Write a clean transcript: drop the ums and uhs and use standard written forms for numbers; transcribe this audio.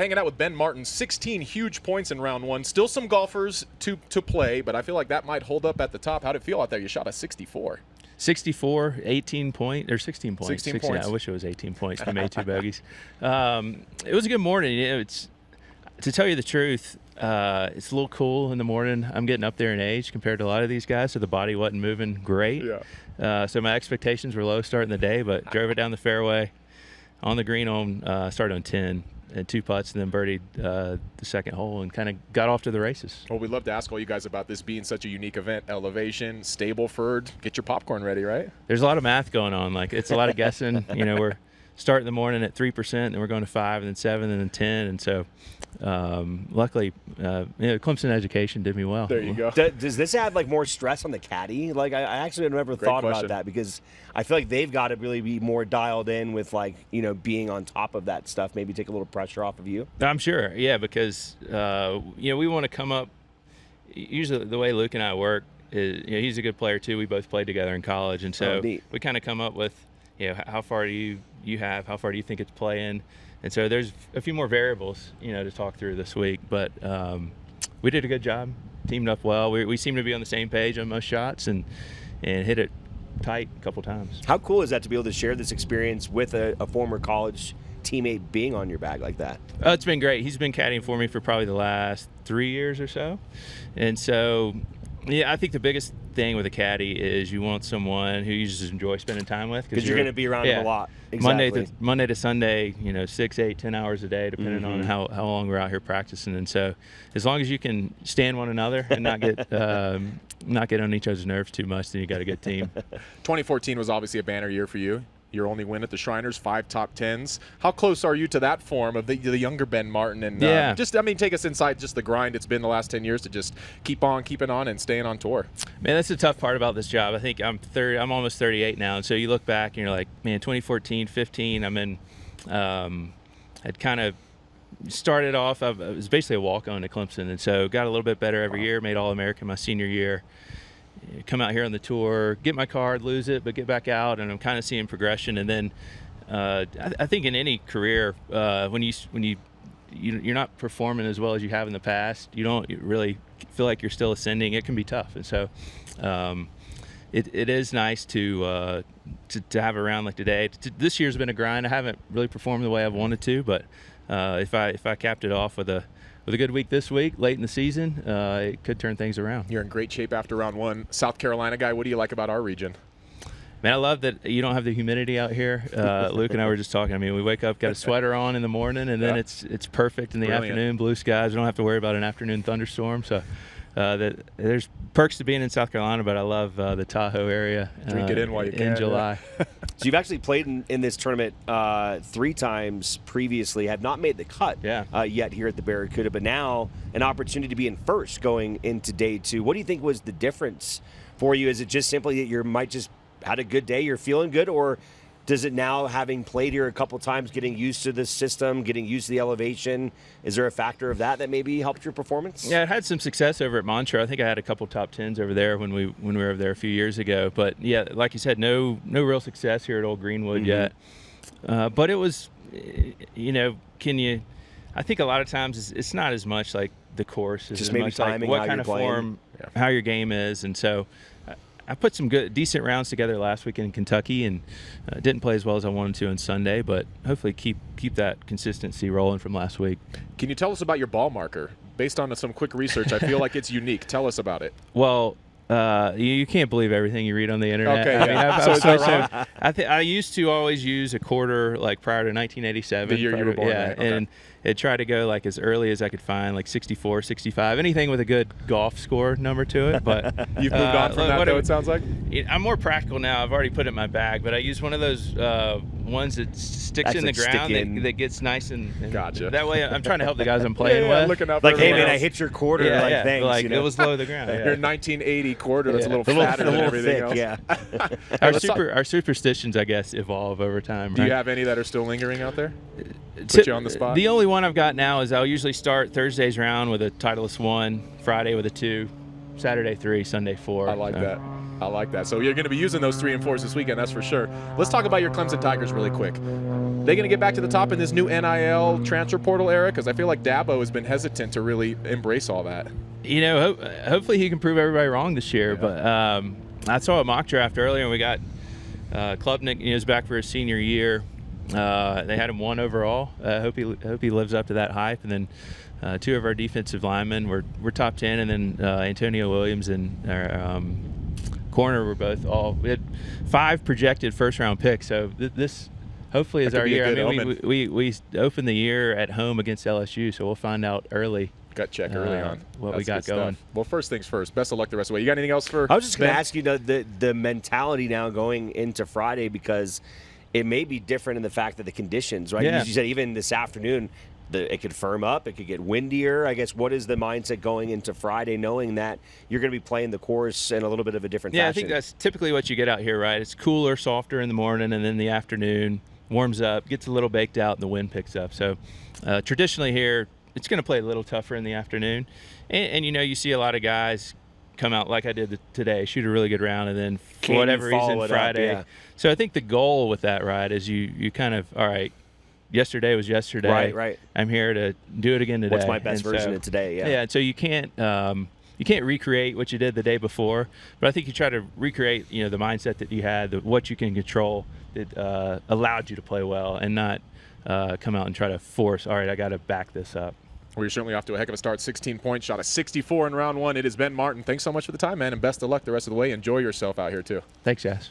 hanging out with Ben Martin. 16 huge points in round one. Still some golfers to play, but I feel like that might hold up at the top. How'd it feel out there? You shot a 64. 64, 18 points, or 16 points. 16 points. I wish it was 18 points. I made 2 bogeys. It was a good morning. It's to tell you the truth, it's a little cool in the morning. I'm getting up there in age compared to a lot of these guys, so the body wasn't moving great. Yeah. So my expectations were low starting the day, but drove it down the fairway on the green started on 10. And 2 putts, and then birdied the second hole and kind of got off to the races. Well, we'd love to ask all you guys about this being such a unique event. Elevation, Stableford. Get your popcorn ready, right? There's a lot of math going on. Like, it's a lot of guessing. We're starting the morning at 3%, and we're going to 5, and then 7, and then 10. And so, luckily, Clemson education did me well. There you go. Does this add like more stress on the caddy? Like, I actually had never thought about that, because I feel like they've got to really be more dialed in with, like, being on top of that stuff. Maybe take a little pressure off of you. I'm sure, yeah, because we want to come up. Usually, the way Luke and I work is, he's a good player too. We both played together in college, and so we kind of come up with, how far do you have? How far do you think it's playing? And so there's a few more variables, to talk through this week. But we did a good job, teamed up well. We seem to be on the same page on most shots and hit it tight a couple times. How cool is that to be able to share this experience with a former college teammate being on your bag like that? It's been great. He's been caddying for me for probably the last 3 years or so. And so, I think the biggest thing with a caddy is you want someone who you just enjoy spending time with. Because you're going to be around him a lot. Exactly. Monday to Sunday, 6, 8, 10 hours a day, depending on how long we're out here practicing. And so as long as you can stand one another and not get on each other's nerves too much, then you got a good team. 2014 was obviously a banner year for you. Your only win at the Shriners, 5 top 10s. How close are you to that form of the younger Ben Martin? And take us inside just the grind it's been the last 10 years to just keep on keeping on and staying on tour. Man, that's the tough part about this job. I think I'm almost 38 now, and so you look back and you're like, man, 2014, 15, I'd kind of started off. I was basically a walk-on to Clemson, and so got a little bit better every year. Made All-American my senior year. Come out here on the tour, get my card, lose it, but get back out, and I'm kind of seeing progression. And then I think in any career, when you're not performing as well as you have in the past, you don't really feel like you're still ascending. It can be tough, and so it is nice to have a round like today. This year's been a grind. I haven't really performed the way I've wanted to, but if I capped it off with a good week this week, late in the season, it could turn things around. You're in great shape after round one. South Carolina guy, what do you like about our region? Man, I love that you don't have the humidity out here. Luke and I were just talking. We wake up, got a sweater on in the morning, and then it's perfect in the afternoon, blue skies. We don't have to worry about an afternoon thunderstorm. So there's perks to being in South Carolina, but I love the Tahoe area. Drink it in while you can. In July. So you've actually played in this tournament 3 times previously, have not made the cut yet here at the Barracuda, but now an opportunity to be in first going into day 2. What do you think was the difference for you? Is it just simply that you might just had a good day, you're feeling good, or does it now, having played here a couple times, getting used to the system, getting used to the elevation, is there a factor of that maybe helped your performance? Yeah, I had some success over at Montreux. I think I had a couple top 10s over there when we were over there a few years ago. But yeah, like you said, no real success here at Old Greenwood yet. But it was, I think a lot of times it's not as much like the course, just maybe timing, like what kind of form, how your game is, and so. I put some decent rounds together last week in Kentucky, and didn't play as well as I wanted to on Sunday, but hopefully keep that consistency rolling from last week. Can you tell us about your ball marker? Based on some quick research, I feel like it's unique. Tell us about it. Well, you can't believe everything you read on the internet. Okay, I used to always use a quarter, like prior to 1987. The year you were born, yeah, right? Okay. And it tried to go like as early as I could find, like 64, 65, anything with a good golf score number to it. But you've moved on from that, though, it sounds like? I'm more practical now. I've already put it in my bag, but I use one of those ones that sticks in the ground that gets nice and gotcha. That way I'm trying to help the guys I'm playing with. Looking up like, hey, man, I hit your quarter. Thanks. Like, it was low to the ground. Your 1980 quarter that's a little fatter than everything else. Yeah. Our superstitions, I guess, evolve over time. Do you have any that are still lingering out there? Put you on the spot? The only one I've got now is I'll usually start Thursday's round with a Titleist 1, Friday with a 2, Saturday 3, Sunday 4. I like that. I like that. So you're going to be using those 3 and 4s this weekend, that's for sure. Let's talk about your Clemson Tigers really quick. They going to get back to the top in this new NIL transfer portal era? Because I feel like Dabo has been hesitant to really embrace all that. You know, hopefully he can prove everybody wrong this year. Yeah. But I saw a mock draft earlier, and we got Klubnik, is back for his senior year. They had him 1 overall. Hope he lives up to that hype. And then 2 of our defensive linemen were top 10, and then Antonio Williams and our corner were both all. We had 5 projected first-round picks. So this hopefully is our year. I mean, we opened the year at home against LSU, so we'll find out early. Gut check early on what we got going. Well, first things first. Best of luck the rest of the way. You got anything else for? I was just going to ask you the mentality now going into Friday, because it may be different in the fact that the conditions, right? Yeah. You said even this afternoon, it could firm up, it could get windier. I guess, what is the mindset going into Friday, knowing that you're going to be playing the course in a little bit of a different fashion? I think that's typically what you get out here, right? It's cooler, softer in the morning, and then the afternoon warms up, gets a little baked out, and the wind picks up. So traditionally here, it's going to play a little tougher in the afternoon. And you see a lot of guys come out like I did today, shoot a really good round, and then for whatever reason Friday. Yeah. So I think the goal with that ride is you kind of, all right, yesterday was yesterday. Right. I'm here to do it again today. What's my best version of today? Yeah. Yeah. So you can't recreate what you did the day before, but I think you try to recreate the mindset that you had, what you can control that allowed you to play well, and not come out and try to force. All right, I got to back this up. Well, you're certainly off to a heck of a start. 16 points, shot a 64 in round 1. It is Ben Martin. Thanks so much for the time, man, and best of luck the rest of the way. Enjoy yourself out here, too. Thanks, Jess.